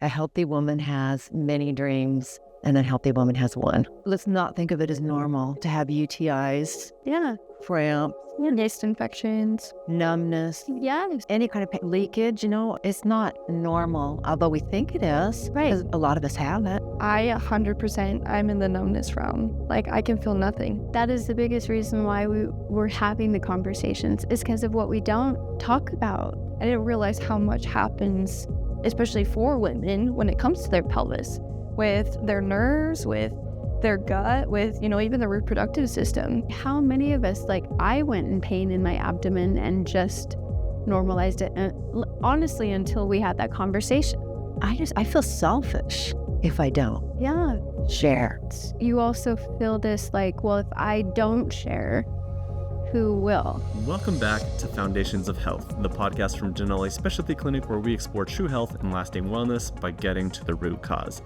A healthy woman has many dreams, and a healthy woman has one. Let's not think of it as normal to have UTIs, cramps, yeast infections, numbness, any kind of leakage. It's not normal, although we think it is. Right. 'Cause a lot of us have it. I 100%, I'm in the numbness realm. Like, I can feel nothing. That is the biggest reason why we're having the conversations, is because of what we don't talk about. I didn't realize how much happens, especially for women, when it comes to their pelvis, with their nerves, with their gut, with, even the reproductive system. How many of us, I went in pain in my abdomen and just normalized it, honestly, until we had that conversation. I feel selfish if I don't share. You also feel this if I don't share, who will? Welcome back to Foundations of Health, the podcast from Denali Specialty Clinic, where we explore true health and lasting wellness by getting to the root cause.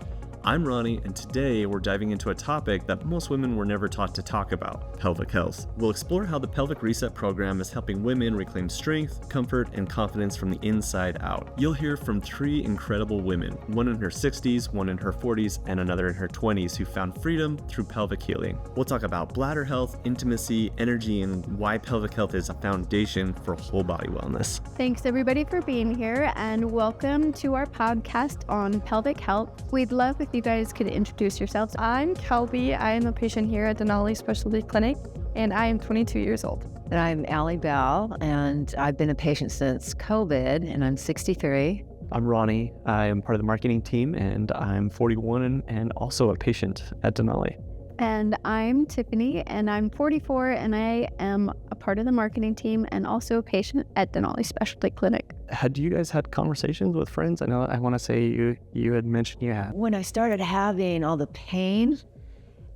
I'm Ronnie, and today we're diving into a topic that most women were never taught to talk about: pelvic health. We'll explore how the Pelvic Reset program is helping women reclaim strength, comfort, and confidence from the inside out. You'll hear from 3 incredible women, one in her 60s, one in her 40s, and another in her 20s, who found freedom through pelvic healing. We'll talk about bladder health, intimacy, energy, and why pelvic health is a foundation for whole body wellness. Thanks everybody for being here, and welcome to our podcast on pelvic health. We'd love if you guys could introduce yourselves. I'm Kelby. I am a patient here at Denali Specialty Clinic, and I am 22 years old. And I'm Allie Bell, and I've been a patient since COVID, and I'm 63. I'm Ronnie. I am part of the marketing team, and I'm 41 and also a patient at Denali. And I'm Tiffany, and I'm 44, and I am a part of the marketing team and also a patient at Denali Specialty Clinic. Had you guys had conversations with friends? I want to say you had mentioned you had. When I started having all the pain,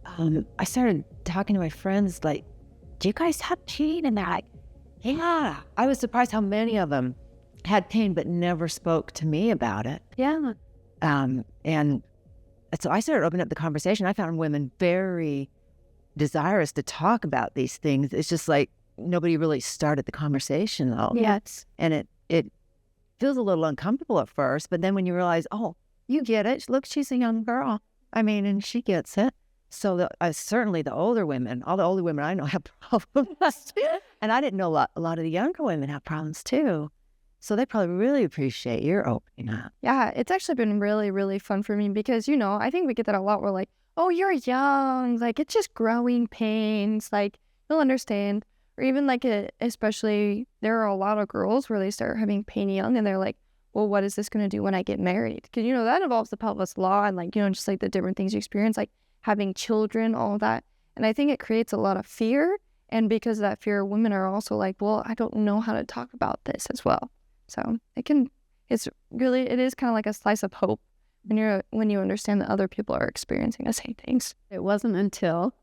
I started talking to my friends, like, do you guys have pain? And they're like, yeah. I was surprised how many of them had pain but never spoke to me about it. Yeah. And so I started opening up the conversation. I found women very desirous to talk about these things. It's just like nobody really started the conversation, though. Yes. And it feels a little uncomfortable at first, but then when you realize, oh, you get it. Look, she's a young girl. And she gets it. So certainly the older women, all the older women I know have problems. And I didn't know a lot of the younger women have problems too. So they probably really appreciate your opening up. Yeah, it's actually been really, really fun for me because, I think we get that a lot. We're like, oh, you're young. It's just growing pains. You'll understand. Or even especially there are a lot of girls where they start having pain young and they're like, well, what is this going to do when I get married? Because, that involves the pelvis law and just the different things you experience, having children, all of that. And I think it creates a lot of fear. And because of that fear, women are also like, well, I don't know how to talk about this as well. So it is kind of like a slice of hope when you understand that other people are experiencing the same things. It wasn't until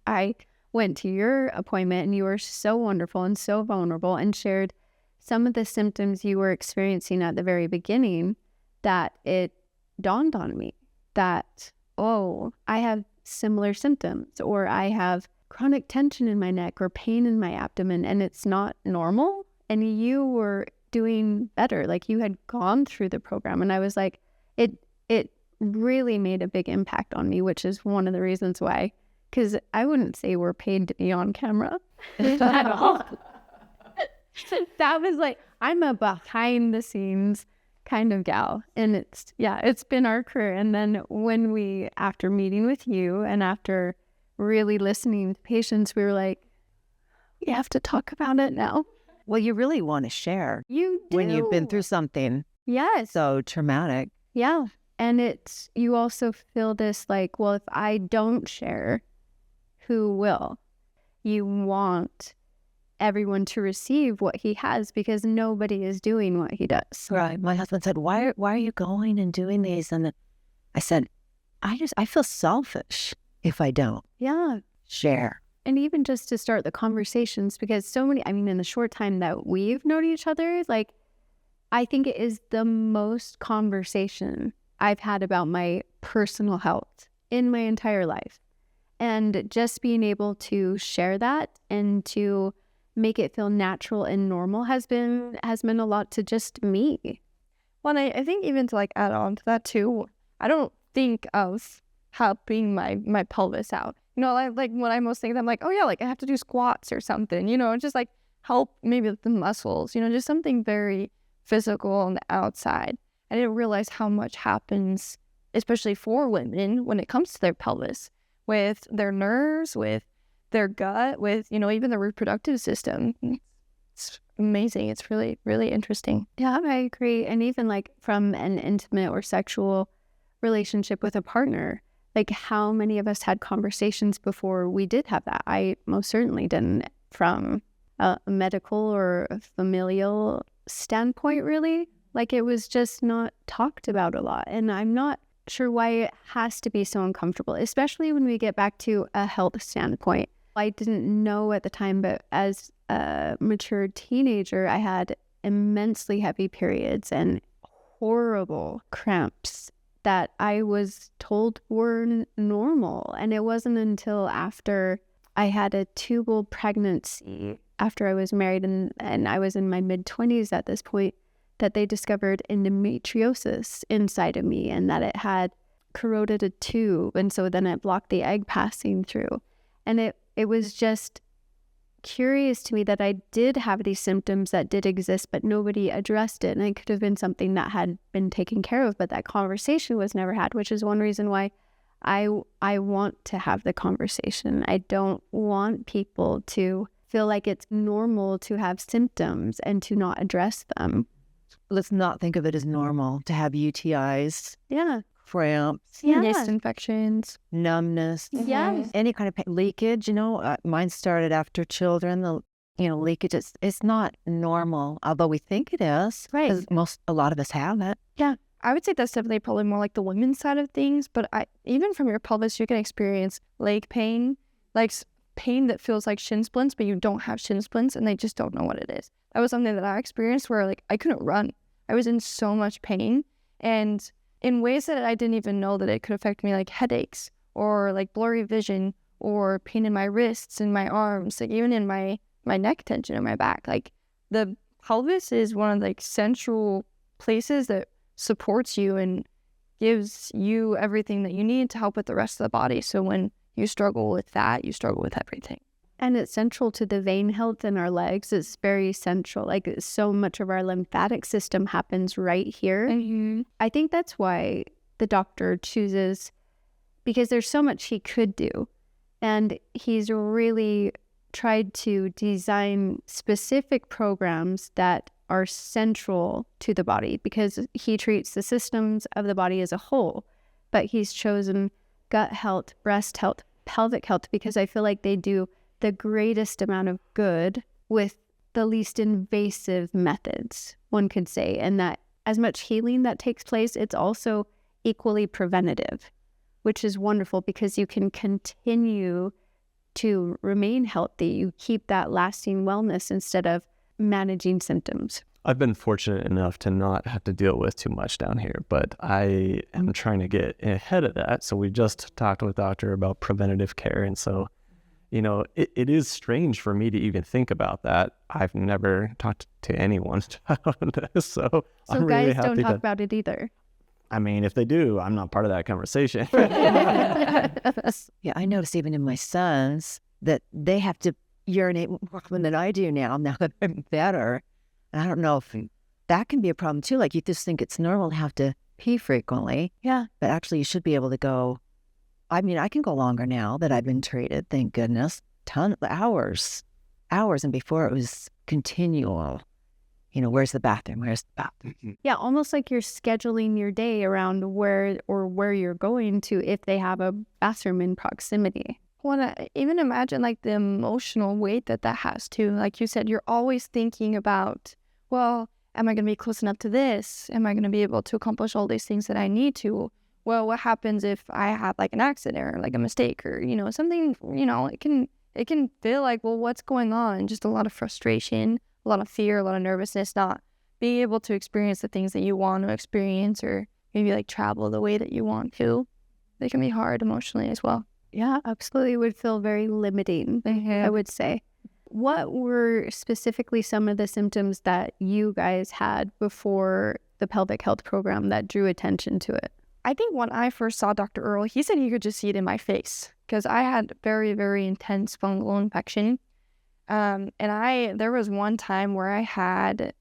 I went to your appointment and you were so wonderful and so vulnerable and shared some of the symptoms you were experiencing at the very beginning that it dawned on me that, oh, I have similar symptoms, or I have chronic tension in my neck or pain in my abdomen, and it's not normal. And you were doing better. You had gone through the program. And I was like, it really made a big impact on me, which is one of the reasons why, because I wouldn't say we're paid to be on camera at all. That was I'm a behind the scenes kind of gal. And it's been our career. And then after meeting with you and after really listening to patients, we were like, we have to talk about it now. Well, you really want to share. You do. When you've been through something so traumatic. Yeah. And you also feel this well, if I don't share, who will? You want everyone to receive what he has because nobody is doing what he does. Right. My husband said, why are you going and doing these? And I said, I feel selfish if I don't share. And even just to start the conversations, because so many, in the short time that we've known each other, I think it is the most conversation I've had about my personal health in my entire life. And just being able to share that and to make it feel natural and normal has meant a lot to just me. Well, and I think even to like add on to that too, I don't think of helping my pelvis out. You know, like when I most think of, I'm like, oh yeah, like I have to do squats or something, you know, just like help maybe with the muscles, you know, just something very physical on the outside. I didn't realize how much happens, especially for women, when it comes to their pelvis, with their nerves, with their gut, with, you know, even the reproductive system. It's amazing. It's really, really interesting. Yeah, I agree. And even like from an intimate or sexual relationship with a partner, like how many of us had conversations before we did have that? I most certainly didn't, from a medical or a familial standpoint, really. Like it was just not talked about a lot. And I'm not sure why it has to be so uncomfortable, especially when we get back to a health standpoint. I didn't know at the time, but as a mature teenager, I had immensely heavy periods and horrible cramps that I was told were normal. And it wasn't until after I had a tubal pregnancy, after I was married and I was in my mid-20s at this point, that they discovered endometriosis inside of me and that it had corroded a tube. And so then it blocked the egg passing through. And it was just curious to me that I did have these symptoms that did exist, but nobody addressed it. And it could have been something that had been taken care of, but that conversation was never had, which is one reason why I want to have the conversation. I don't want people to feel like it's normal to have symptoms and to not address them. Let's not think of it as normal to have UTIs, Yeah. cramps, Yeast infections. numbness, Yeah. any kind of leakage. You know, mine started after children. Leakage. It's not normal, although we think it is. Right. 'Cause a lot of us have it. I would say that's definitely probably more like the women's side of things, but even from your pelvis, you can experience leg pain, like pain that feels like shin splints, but you don't have shin splints and they just don't know what it is. That was something that I experienced where like I couldn't run. I was in so much pain and in ways that I didn't even know that it could affect me, like headaches or like blurry vision or pain in my wrists and my arms, like even in my neck tension in my back. Like the pelvis is one of the like central places that supports you and gives you everything that you need to help with the rest of the body. So when you struggle with that, you struggle with everything. And it's central to the vein health in our legs. It's very central. Like so much of our lymphatic system happens right here. Mm-hmm. I think that's why the doctor chooses, because there's so much he could do. And he's really tried to design specific programs that are central to the body because he treats the systems of the body as a whole. But he's chosen gut health, breast health, pelvic health, because I feel like they do the greatest amount of good with the least invasive methods, one could say. And that as much healing that takes place, it's also equally preventative, which is wonderful because you can continue to remain healthy. You keep that lasting wellness instead of managing symptoms. I've been fortunate enough to not have to deal with too much down here, but I am trying to get ahead of that. So we just talked with doctor about preventative care. And so, you know, it is strange for me to even think about that. I've never talked to anyone about this. So I'm guys really don't happy talk about it either. I mean, if they do, I'm not part of that conversation. Yeah, I notice even in my sons that they have to urinate more often than I do now that I'm better. And I don't know if that can be a problem too. Like you just think it's normal to have to pee frequently. Yeah. But actually you should be able to go. I mean, I can go longer now that I've been treated, thank goodness. Hours. And before it was continual. You know, where's the bathroom? Where's the bathroom? Yeah, almost like you're scheduling your day around where you're going to if they have a bathroom in proximity. Well, even imagine like the emotional weight that has too. Like you said, you're always thinking about, well, am I going to be close enough to this? Am I going to be able to accomplish all these things that I need to? Well, what happens if I have like an accident or like a mistake or, you know, something, you know, it can feel like, well, what's going on? Just a lot of frustration, a lot of fear, a lot of nervousness, not being able to experience the things that you want to experience or maybe like travel the way that you want to. They can be hard emotionally as well. Yeah, absolutely. It would feel very limiting, I would say. what were specifically some of the symptoms that you guys had before the pelvic health program that drew attention to it? I think when I first saw Dr. Earl, he said he could just see it in my face because I had very, very intense fungal infection. And there was one time where I had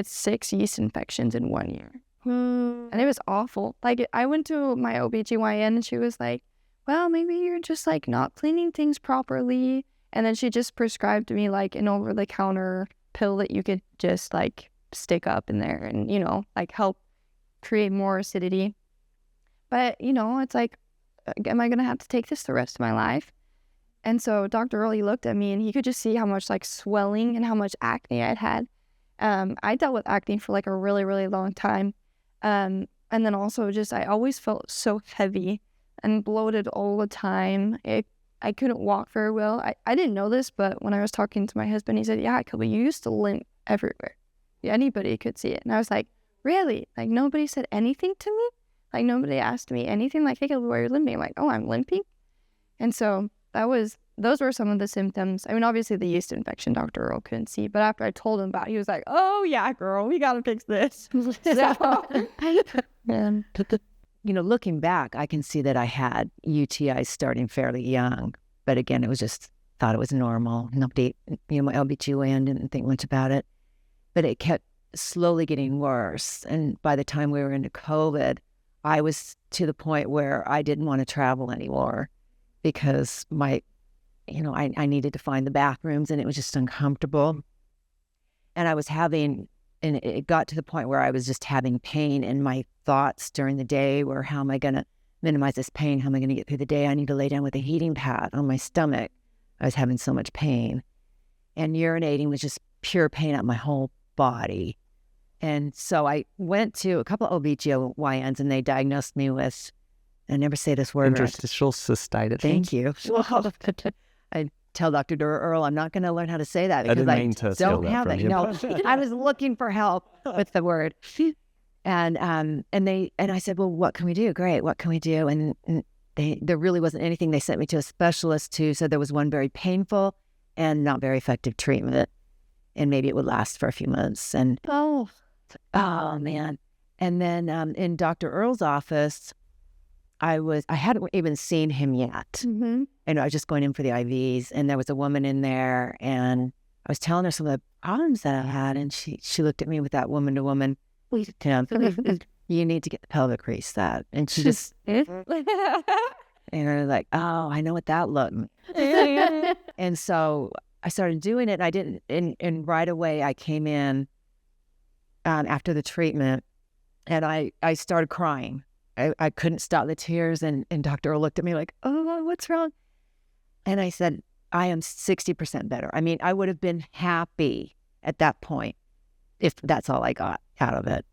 6 yeast infections in 1 year. And it was awful. Like, I went to my OBGYN and she was like, well, maybe you're just like not cleaning things properly. And then she just prescribed me like an over-the-counter pill that you could just like stick up in there and, like help create more acidity. But, it's like, am I going to have to take this the rest of my life? And so Dr. Earl, he looked at me and he could just see how much like swelling and how much acne I'd had. I dealt with acne for like a really, really long time. And then also just, I always felt so heavy and bloated all the time. I couldn't walk very well. I didn't know this, but when I was talking to my husband, he said, yeah, Kobe, you used to limp everywhere. Yeah, anybody could see it. And I was like, really? Like, nobody said anything to me? Like, nobody asked me anything? Like, hey, Kobe, why are you limping? I'm like, oh, I'm limping? And so those were some of the symptoms. I mean, obviously the yeast infection Dr. Earl couldn't see, but after I told him about it, he was like, oh, yeah, girl, we got to fix this. Looking back, I can see that I had UTIs starting fairly young. But again, it was just, thought it was normal. Nobody, my OBGYN didn't think much about it. But it kept slowly getting worse. And by the time we were into COVID, I was to the point where I didn't want to travel anymore because I needed to find the bathrooms and it was just uncomfortable. And it got to the point where I was just having pain, and my thoughts during the day were, how am I going to minimize this pain? How am I going to get through the day? I need to lay down with a heating pad on my stomach. I was having so much pain. And urinating was just pure pain up my whole body. And so I went to a couple of OBGYNs and they diagnosed me with, I never say this word. Interstitial cystitis. Thank you. I tell Dr. Earl I'm not going to learn how to say that because I don't have it. No, I was looking for help with the word. And I said, well, what can we do? Great. What can we do? And there really wasn't anything. They sent me to a specialist who said there was one very painful and not very effective treatment. And maybe it would last for a few months. And oh man. And then in Dr. Earl's office, I hadn't even seen him yet. Mm-hmm. And I was just going in for the IVs, and there was a woman in there, and I was telling her some of the problems that I had, and she looked at me with that woman to woman, Tim, you need to get the pelvic reset. And she just, and I was like, oh, I know what that looked like. And so I started doing it, and I didn't, and right away I came in after the treatment, and I started crying. I couldn't stop the tears, and Dr. Earl looked at me like, oh, what's wrong? And I said, I am 60% better. I mean, I would have been happy at that point if that's all I got out of it,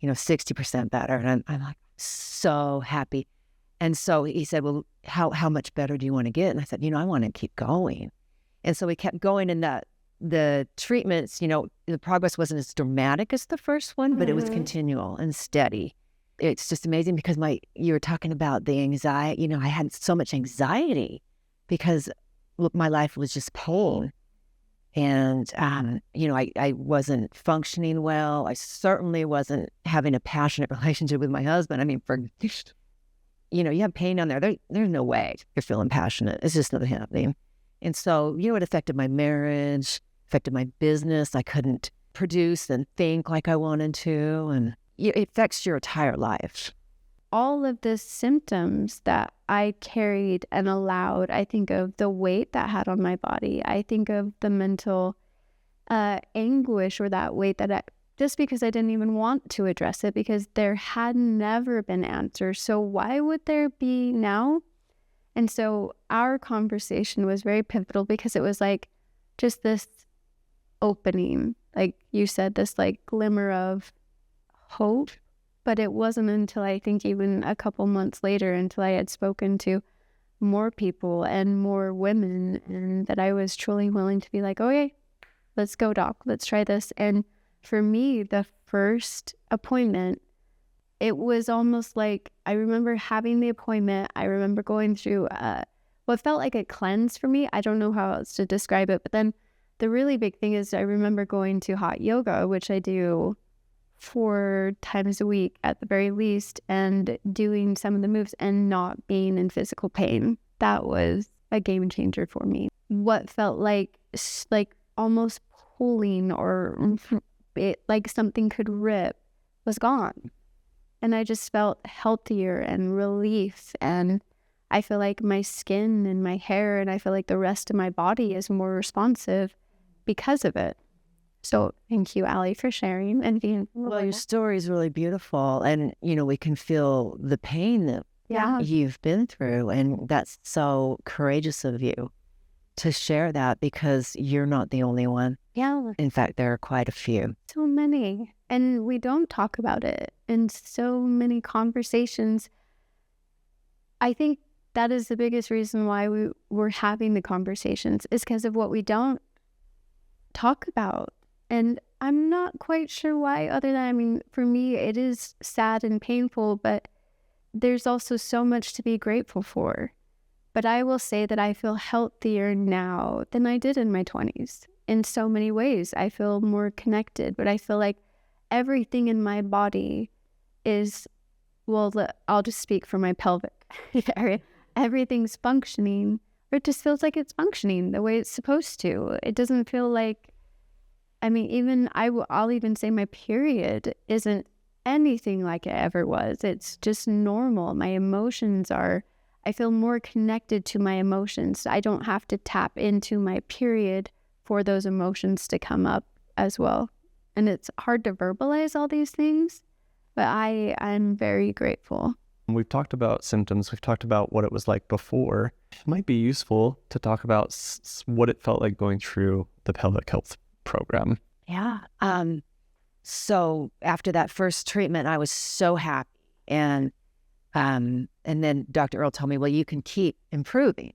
60% better. And I'm like, so happy. And so he said, well, how much better do you want to get? And I said, I want to keep going. And so we kept going, and the treatments, the progress wasn't as dramatic as the first one, but it was continual and steady. It's just amazing because you were talking about the anxiety. I had so much anxiety because my life was just pain. And, I wasn't functioning well. I certainly wasn't having a passionate relationship with my husband. I mean, you have pain on there. There's no way you're feeling passionate. It's just not happening. And so, it affected my marriage, affected my business. I couldn't produce and think like I wanted to. And it affects your entire life. All of the symptoms that I carried and allowed, I think of the weight that had on my body. I think of the mental anguish or that weight just because I didn't even want to address it because there had never been answers. So why would there be now? And so our conversation was very pivotal because it was like just this opening, like you said, this like glimmer of hope. But it wasn't until I think even a couple months later until I had spoken to more people and more women and that I was truly willing to be like, okay, let's go, doc, let's try this. And for me, the first appointment, it was almost like I remember having the appointment. I remember going through what felt like a cleanse for me. I don't know how else to describe it. But then the really big thing is I remember going to hot yoga, which I do 4 times a week at the very least, and doing some of the moves and not being in physical pain. That was a game changer for me. What felt like almost pulling or like something could rip was gone. And I just felt healthier and relief. And I feel like my skin and my hair and I feel like the rest of my body is more responsive because of it. So thank you, Allie, for sharing and being. Well, your story is really beautiful. And, we can feel the pain that you've been through. And that's so courageous of you to share that, because you're not the only one. Yeah. In fact, there are quite a few. So many. And we don't talk about it in so many conversations. I think that is the biggest reason why we're having the conversations, is because of what we don't talk about. And I'm not quite sure why, other than, for me, it is sad and painful, but there's also so much to be grateful for. But I will say that I feel healthier now than I did in my 20s. In so many ways, I feel more connected, but I feel like everything in my body is, I'll just speak for my pelvic area. Everything's functioning, or it just feels like it's functioning the way it's supposed to. It doesn't feel like, I'll even say my period isn't anything like it ever was. It's just normal. My emotions I feel more connected to my emotions. I don't have to tap into my period for those emotions to come up as well. And it's hard to verbalize all these things, but I'm very grateful. We've talked about symptoms. We've talked about what it was like before. It might be useful to talk about what it felt like going through the pelvic health program. Yeah. So after that first treatment, I was so happy. And then Dr. Earl told me, well, you can keep improving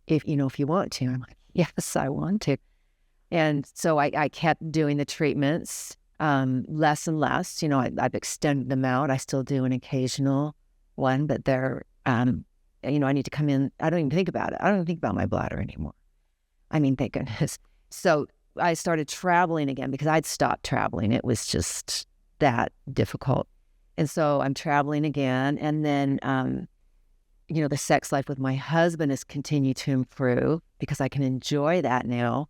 if you want to. I'm like, yes, I want to. And so I kept doing the treatments, less and less. I've extended them out. I still do an occasional one, but they're, I need to come in. I don't even think about it. I don't even think about my bladder anymore. Thank goodness. So I started traveling again because I'd stopped traveling. It was just that difficult. And so I'm traveling again. And then, the sex life with my husband has continued to improve because I can enjoy that now.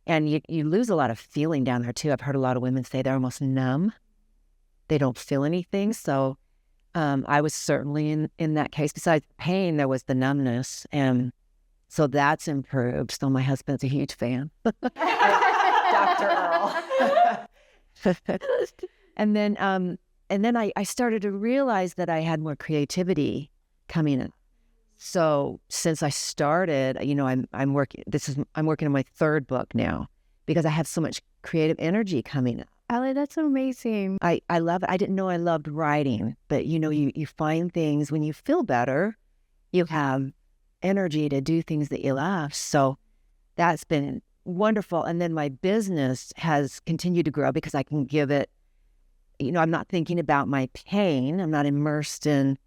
And you lose a lot of feeling down there too. I've heard a lot of women say they're almost numb. They don't feel anything. So I was certainly in that case. Besides pain, there was the numbness. And so that's improved. So my husband's a huge fan. Dr. Earl. And then I started to realize that I had more creativity coming in. So since I started, I'm working on my 3rd book now because I have so much creative energy coming in. Allie, that's amazing. I love it. I didn't know I loved writing, but you find things when you feel better, you have energy to do things that you love. So that's been wonderful. And then my business has continued to grow because I can give it, I'm not thinking about my pain. I'm not immersed in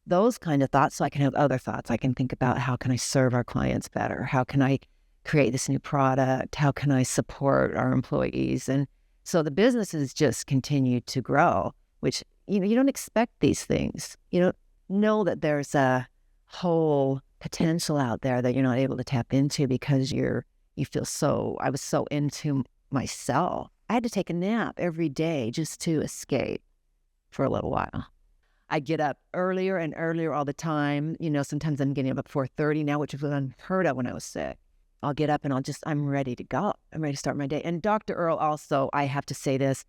those kind of thoughts. So I can have other thoughts. I can think about how can I serve our clients better? How can I create this new product? How can I support our employees? And so the business has just continued to grow, which, you don't expect these things. You don't know that there's a whole potential out there that you're not able to tap into because I was so into myself. I had to take a nap every day just to escape for a little while. I get up earlier and earlier all the time. Sometimes I'm getting up at 4:30 now, which was unheard of when I was sick. I'll get up and I'm ready to go. I'm ready to start my day. And Dr. Earl also, I have to say this,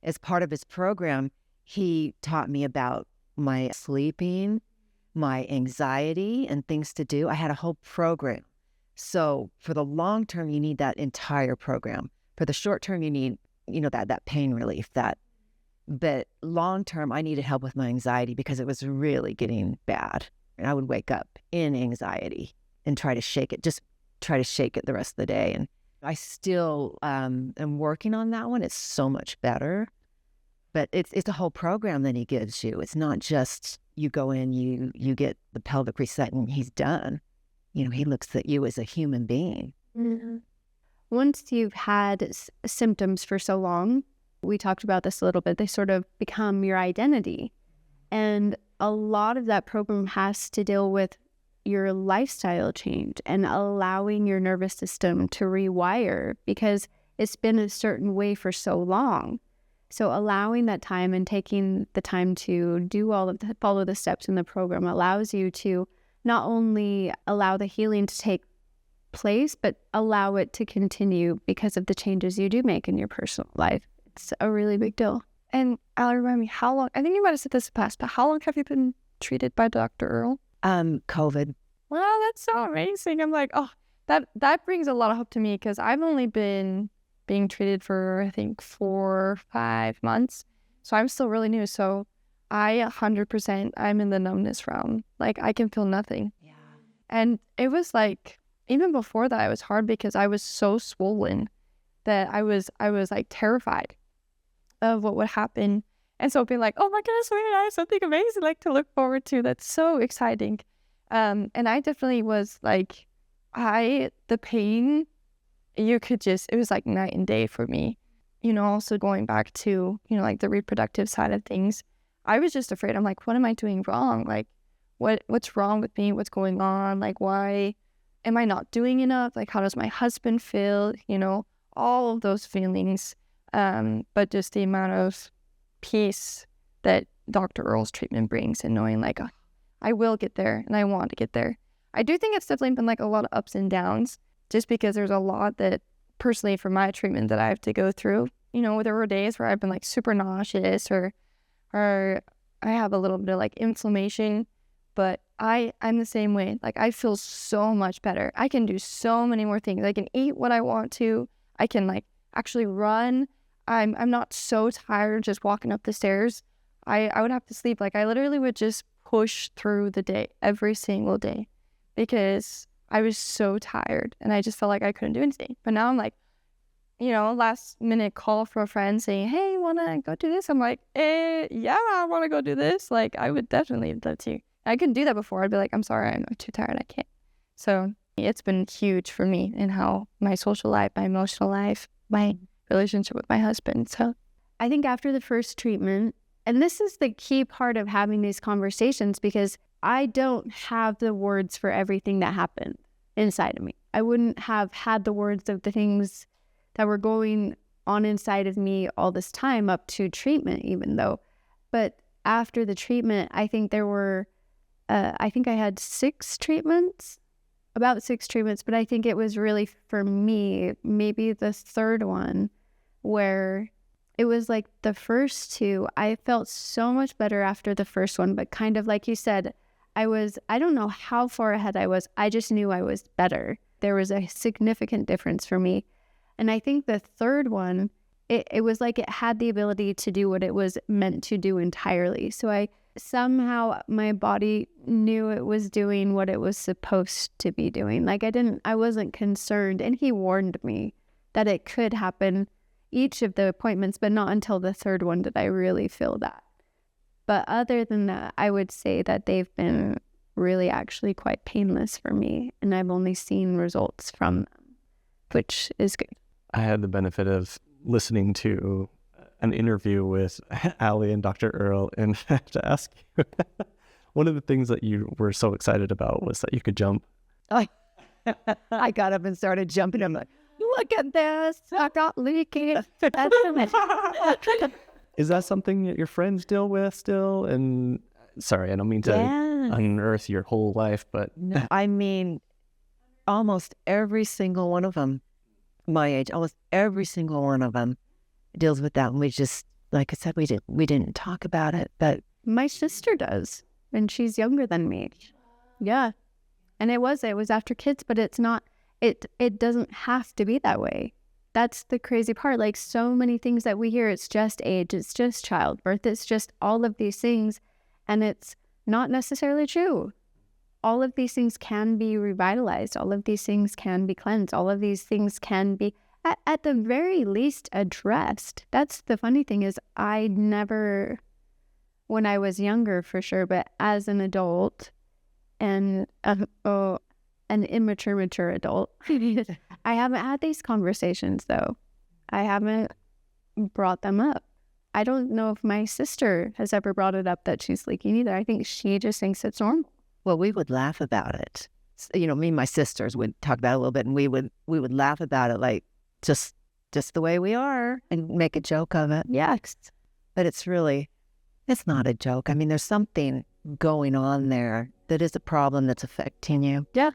as part of his program, he taught me about my sleeping, my anxiety, and things to do. I had a whole program. So for the long term, you need that entire program. For the short term, you need, that pain relief, but long term, I needed help with my anxiety because it was really getting bad. And I would wake up in anxiety and try to shake it the rest of the day. And I still am working on that one. It's so much better, but it's a whole program that he gives you. It's not just you go in, you get the pelvic reset and he's done. He looks at you as a human being. Mm-hmm. once you've had symptoms for so long, we talked about this a little bit, they sort of become your identity. And a lot of that program has to deal with your lifestyle change and allowing your nervous system to rewire because it's been a certain way for so long. So allowing that time and taking the time to do follow the steps in the program allows you to not only allow the healing to take place, but allow it to continue because of the changes you do make in your personal life. It's a really big deal. And Allie, remind me, how long, I think you might have said this in the past, but how long have you been treated by Dr. Earl? COVID. Wow, that's so amazing. I'm like, oh, that brings a lot of hope to me because I've only been being treated for, I think, 4 or 5 months. So I'm still really new. So I 100%, I'm in the numbness realm. Like, I can feel nothing. Yeah. And it was like, even before that, it was hard because I was so swollen that I was like terrified of what would happen. And so being like, oh my goodness, I have something amazing like to look forward to. That's so exciting. And I definitely was like, the pain, it was like night and day for me. Also going back to, like the reproductive side of things, I was just afraid. I'm like, what am I doing wrong? Like, what's wrong with me? What's going on? Like, why am I not doing enough? Like, how does my husband feel? All of those feelings. But just the amount of peace that Dr. Earl's treatment brings and knowing like, I will get there and I want to get there. I do think it's definitely been like a lot of ups and downs just because there's a lot that personally for my treatment that I have to go through. There were days where I've been like super nauseous or I have a little bit of like inflammation, but I'm the same way. Like I feel so much better. I can do so many more things. I can eat what I want to. I can like actually run. I'm not so tired just walking up the stairs. I would have to sleep. Like I literally would just push through the day every single day because I was so tired and I just felt like I couldn't do anything. But now I'm like, last minute call from a friend saying, hey, wanna go do this? I'm like, yeah, I wanna go do this. Like I would definitely love to. I couldn't do that before. I'd be like, I'm sorry, I'm too tired, I can't. So it's been huge for me in how my social life, my emotional life, my relationship with my husband. So I think after the first treatment, and this is the key part of having these conversations because I don't have the words for everything that happened inside of me. I wouldn't have had the words of the things that were going on inside of me all this time up to treatment, even though. But after the treatment, I think there were, I think I had 6 treatments, about 6 treatments, but I think it was really for me, maybe the third one where it was like the first 2, I felt so much better after the first one, but kind of like you said, I don't know how far ahead I was. I just knew I was better. There was a significant difference for me. And I think the third one, it was like it had the ability to do what it was meant to do entirely. So somehow my body knew it was doing what it was supposed to be doing. Like I wasn't concerned. And he warned me that it could happen each of the appointments, but not until the third one did I really feel that. But other than that, I would say that they've been really actually quite painless for me. And I've only seen results from them, which is good. I had the benefit of listening to an interview with Allie and Dr. Earl, and I have to ask you, one of the things that you were so excited about was that you could jump. I got up and started jumping. I'm like, look at this. I got leakage. Is that something that your friends deal with still? And sorry, I don't mean to unearth your whole life, but no, I mean, almost every single one of them, my age, almost every single one of them deals with that. And we just, like I said, we didn't talk about it, but my sister does, and she's younger than me. Yeah. And it was after kids, but it's not, it doesn't have to be that way. That's the crazy part. Like so many things that we hear, it's just age, it's just childbirth, it's just all of these things. And it's not necessarily true. All of these things can be revitalized. All of these things can be cleansed. All of these things can be, at the very least, addressed. That's the funny thing is I never, when I was younger for sure, but as an adult and an mature adult. I haven't had these conversations though. I haven't brought them up. I don't know if my sister has ever brought it up that she's leaking either. I think she just thinks it's normal. Well, we would laugh about it. You know, me and my sisters would talk about it a little bit, and we would laugh about it like just the way we are and make a joke of it. Yes. But it's not a joke. I mean, there's something going on there that is a problem that's affecting you. Yeah.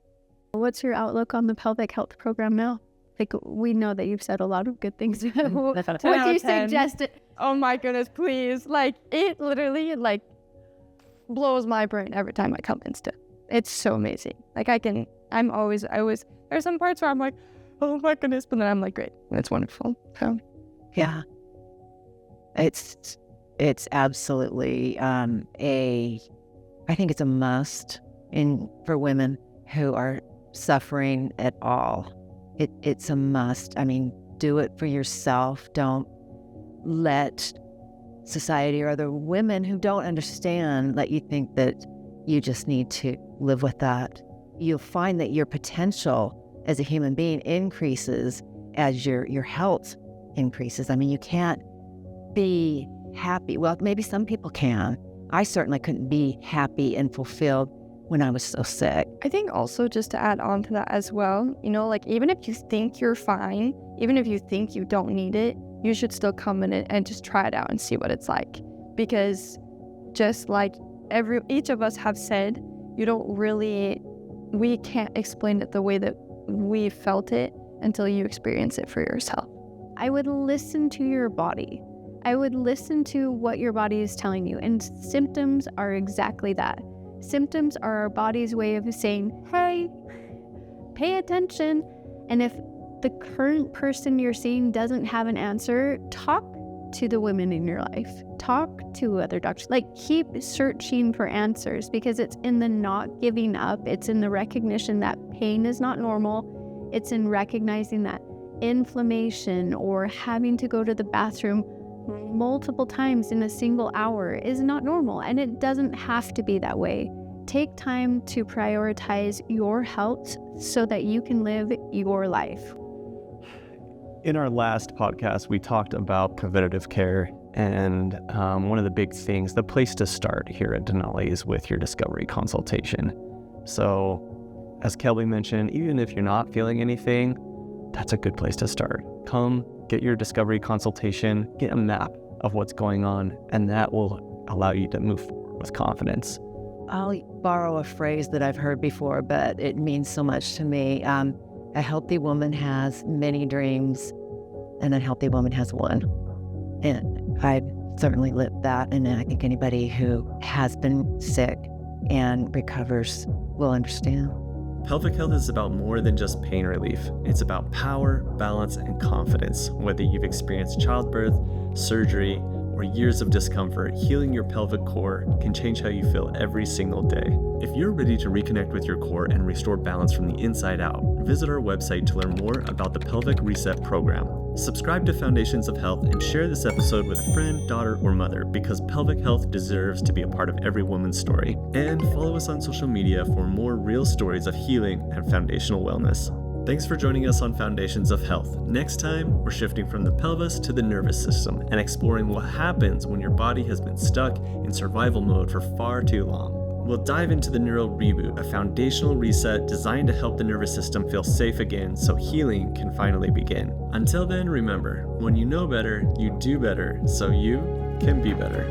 What's your outlook on the pelvic health program now? Like, we know that you've said a lot of good things. What do you suggest? Oh my goodness, please. Like, it literally, like, blows my brain every time I come into it. It's so amazing. Like, there's some parts where I'm like, oh my goodness, but then I'm like, great. It's wonderful. So. Yeah. It's absolutely I think it's a must for women who are suffering at all. It's a must. I mean, do it for yourself. Don't let society or other women who don't understand let you think that you just need to live with that. You'll find that your potential as a human being increases as your health increases. I mean, you can't be happy. Well, maybe some people can. I certainly couldn't be happy and fulfilled when I was so sick. I think also, just to add on to that as well, you know, like, even if you think you're fine, even if you think you don't need it, you should still come in it and just try it out and see what it's like. Because just like each of us have said, we can't explain it the way that we felt it until you experience it for yourself. I would listen to your body. I would listen to what your body is telling you. And symptoms are exactly that. Symptoms are our body's way of saying, hey, pay attention. And if the current person you're seeing doesn't have an answer, talk to the women in your life. Talk to other doctors. Like, keep searching for answers, because it's in the not giving up. It's in the recognition that pain is not normal. It's in recognizing that inflammation or having to go to the bathroom multiple times in a single hour is not normal, and it doesn't have to be that way. Take time to prioritize your health so that you can live your life. In our last podcast, we talked about preventative care, and one of the big things, the place to start here at Denali is with your discovery consultation. So, as Kelby mentioned, even if you're not feeling anything, that's a good place to start. Come, get your discovery consultation, get a map of what's going on, and that will allow you to move forward with confidence. I'll borrow a phrase that I've heard before, but it means so much to me. A healthy woman has many dreams, and a healthy woman has one. And I've certainly lived that, and I think anybody who has been sick and recovers will understand. Pelvic health is about more than just pain relief. It's about power, balance, and confidence. Whether you've experienced childbirth, surgery, or years of discomfort, healing your pelvic core can change how you feel every single day. If you're ready to reconnect with your core and restore balance from the inside out, visit our website to learn more about the Pelvic Reset program. Subscribe to Foundations of Health and share this episode with a friend, daughter, or mother, because pelvic health deserves to be a part of every woman's story. And follow us on social media for more real stories of healing and foundational wellness. Thanks for joining us on Foundations of Health. Next time, we're shifting from the pelvis to the nervous system and exploring what happens when your body has been stuck in survival mode for far too long. We'll dive into the Neural Reboot, a foundational reset designed to help the nervous system feel safe again so healing can finally begin. Until then, remember, when you know better, you do better, so you can be better.